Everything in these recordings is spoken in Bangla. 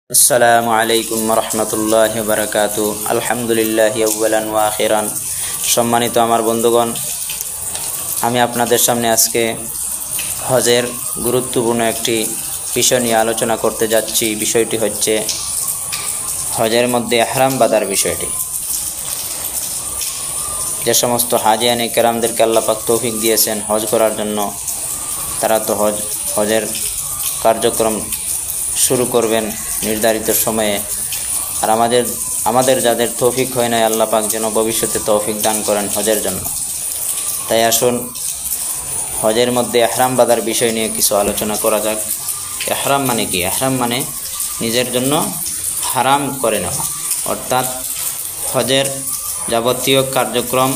আসসালামু আলাইকুম রহমতুল্লাহি বারাকাতু। আলহামদুলিল্লাহ আউয়ালান ওয়া আখিরান। সম্মানিত আমার বন্ধুগণ, আমি আপনাদের সামনে আজকে হজের গুরুত্বপূর্ণ একটি বিষয় নিয়ে আলোচনা করতে যাচ্ছি। বিষয়টি হচ্ছে হজের মধ্যে ইহরাম বাঁধার বিষয়টি। যে সমস্ত হাজিয়ানে কেরামদেরকে আল্লাহ পাক তৌফিক দিয়েছেন হজ করার জন্য, তারা তো হজের কার্যক্রম শুরু করবেন নির্ধারিত সময়ে। আর আমাদের যাদের তৌফিক হয় নাই, আল্লাহ পাক যেন ভবিষ্যতে তৌফিক দান করেন হজের জন্য। তাই আসুন হজের মধ্যে ইহরাম বাঁধার বিষয় নিয়ে কিছু আলোচনা করা যাক। ইহরাম মানে কি? ইহরাম মানে নিজের জন্য হারাম করে নেওয়া, অর্থাৎ হজের যাবতীয় কার্যক্রম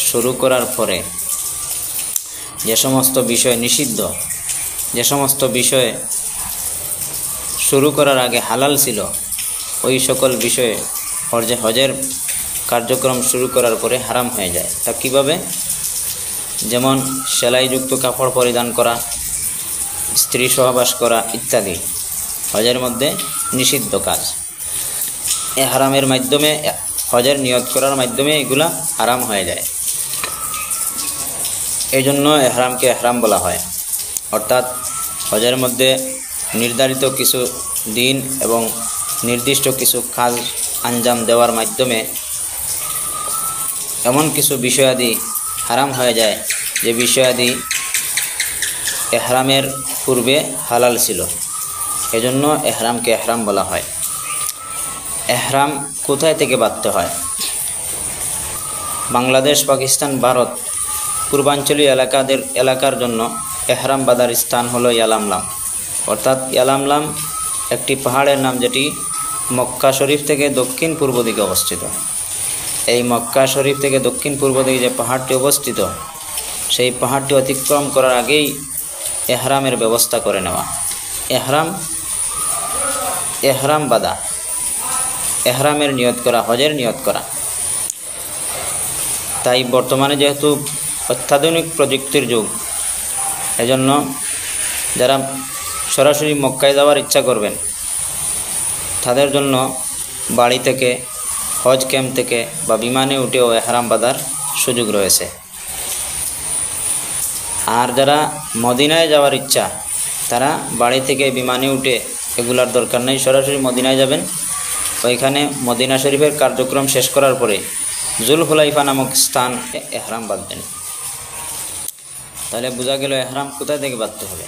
শুরু করার পরে যে সমস্ত বিষয় নিষিদ্ধ, যে সমস্ত বিষয়ে শুরু করার আগে হালাল ছিল, ওই সকল বিষয়ে হজের কার্যক্রম শুরু করার পরে হারাম হয়ে যায়। তা কীভাবে? যেমন সেলাইযুক্ত কাপড় পরিধান করা, স্ত্রী সহবাস করা ইত্যাদি হজের মধ্যে নিষিদ্ধ কাজ। হারামের মাধ্যমে, হজের নিয়ত করার মাধ্যমে এগুলা হারাম হয়ে যায়। এই জন্য ইহরামকে ইহরাম বলা হয়। অর্থাৎ হজের মধ্যে নির্ধারিত কিছু দিন এবং নির্দিষ্ট কিছু কাজ আঞ্জাম দেওয়ার মাধ্যমে এমন কিছু বিষয়াদি হারাম হয়ে যায় যে বিষয়াদি ইহরামের পূর্বে হালাল ছিল। এজন্য ইহরামকে ইহরাম বলা হয়। ইহরাম কোথায় থেকে বাঁধতে হয়? বাংলাদেশ, পাকিস্তান, ভারত পূর্বাঞ্চলীয় এলাকার জন্য ইহরাম বাঁধার স্থান হলো ইয়ালামলাম। অর্থাৎ ইয়ালামলাম একটি পাহাড়ের নাম, যেটি মক্কা শরীফ থেকে দক্ষিণ পূর্ব দিকে অবস্থিত। এই মক্কা শরীফ থেকে দক্ষিণ পূর্ব দিকে যে পাহাড়টি অবস্থিত, সেই পাহাড়টি অতিক্রম করার আগেই ইহরামের ব্যবস্থা করে নেওয়া। ইহরাম বাঁধা, ইহরামের নিয়ত করা, হজের নিয়ত করা। তাই বর্তমানে যেহেতু অত্যাধুনিক প্রযুক্তির যুগ, এজন্য যারা সরাসরি মক্কায় যাওয়ার ইচ্ছা করবেন, তাদের জন্য বাড়ি থেকে, হজ ক্যাম্প থেকে বা বিমানে উঠেও ইহরাম বাঁধার সুযোগ রয়েছে। আর যারা মদিনায় যাওয়ার ইচ্ছা, তারা বাড়ি থেকে বিমানে উঠে এগুলার দরকার নেই, সরাসরি মদিনায় যাবেন। ওইখানে মদিনা শরীফের কার্যক্রম শেষ করার পরে জুলহুলাইফা নামক স্থান ইহরাম বাঁধবেন। তাহলে বোঝা গেল ইহরাম কোথায় থেকে বাঁধতে হবে।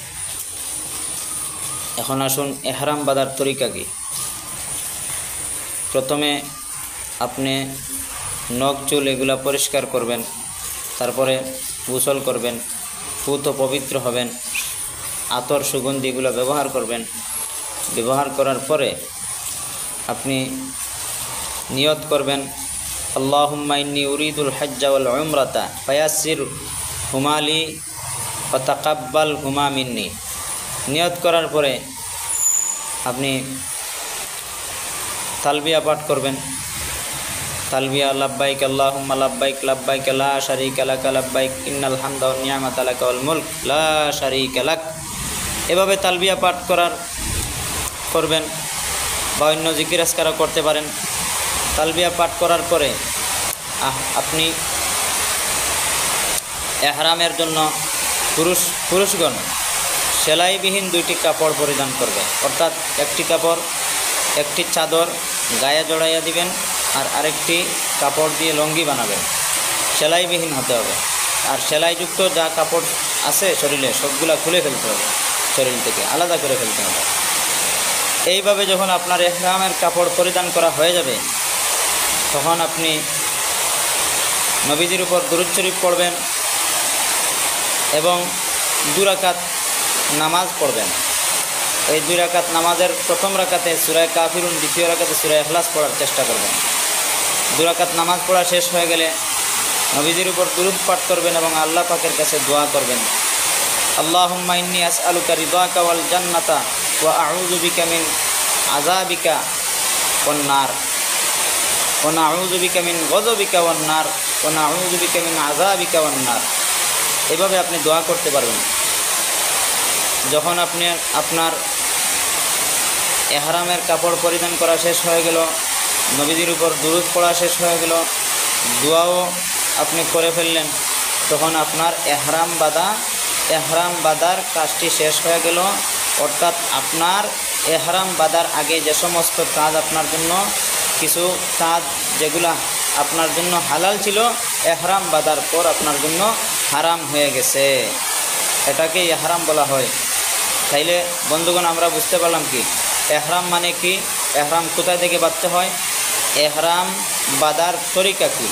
এখন আসুন ইহরাম বাঁধার তরিকা কি। প্রথমে আপনি নখ চুল এগুলা পরিষ্কার করবেন, তারপরে গোসল করবেন, পুত পবিত্র হবেন, আতর সুগন্ধি এগুলো ব্যবহার করবেন। ব্যবহার করার পরে আপনি নিয়ত করবেন, আল্লাহুম্মা ইন্নী উরিদুল হজ্জা ওয়াল উমরাতা ফায়াসসির হুমালি ওয়া তাকাব্বাল হুমা মিন্নি। নিয়ত করার পরে আপনি তালবিয়া পাঠ করবেন। তালবিয়া, লাব্বাইক আল্লাহুম্মা লাব্বাইক লাব্বাইক লা শারীকা লাক লাব্বাইক ইন্নাল হামদা ওয়ান নি'মাতা লাকা ওয়াল মুলক লা শারীকা লাক। এভাবে তালবিয়া পাঠ করবেন বা অন্য জিকির আজকারও করতে পারেন। তালবিয়া পাঠ করার পরে আপনি ইহরামের জন্য পুরুষগণ সেলাইবিহীন দুইটি কাপড় পরিধান করবে। অর্থাৎ একটি কাপড়, একটি চাদর গায়ে জড়াইয়া দিবেন, আর আরেকটি কাপড় দিয়ে লঙ্গি বানাবেন। সেলাইবিহীন হতে হবে। আর সেলাইযুক্ত যা কাপড় আছে শরীরে, সবগুলা খুলে ফেলতে হবে, শরীর থেকে আলাদা করে ফেলতে হবে। এইভাবে যখন আপনার ইহরামের কাপড় পরিধান করা হয়ে যাবে, তখন আপনি নবীজির উপর দুরূদ শরীফ পড়বেন এবং 2 রাকাত নামাজ পড়বেন। এই 2 রাকাত নামাজের প্রথম রাকাতে সূরা কাফিরুন, দ্বিতীয় রাকাতে সূরা ইখলাস পড়ার চেষ্টা করবেন। 2 রাকাত নামাজ পড়া শেষ হয়ে গেলে নবীজির উপর দুরূদ পাঠ করবেন এবং আল্লাহ পাকের কাছে দোয়া করবেন, আল্লাহুম্মা ইন্নী আসআলুকা রিদাকা ওয়াল জান্নাতা ওয়া আউযু বিকা মিন আযাবিকা ওয়ান নার ওয়া নাউযু বিকা মিন গযবিকা ওয়ান নার ওয়া নাউযু বিকা মিন আযাবিকা ওয়ান নার। এভাবে আপনি দোয়া করতে পারবেন। যখন আপনি আপনার এহরামের কাপড় পরিধান করা শেষ হয়ে গেল, নবীজির উপর দুরূদ পড়া শেষ হয়ে গেল, দোয়াও আপনি করে ফেললেন, তখন আপনার এহরাম বাঁধার কাজটি শেষ হয়ে গেল। অর্থাৎ আপনার এহরাম বাঁধার আগে যে সমস্ত কাজ আপনার জন্য, কিছু কাজ যেগুলা আপনার জন্য হালাল ছিল, এহরাম বাঁধার পর আপনার জন্য হারাম হয়ে গেছে, এটাকে এহরাম বলা হয়। তাইলে বন্ধুগণ আমরা বুঝতে পারলাম কি এহরাম মানে কি, এহরাম কোথায় থেকে বাঁধতে হয়, এহরাম বাঁধার তরিকা কি।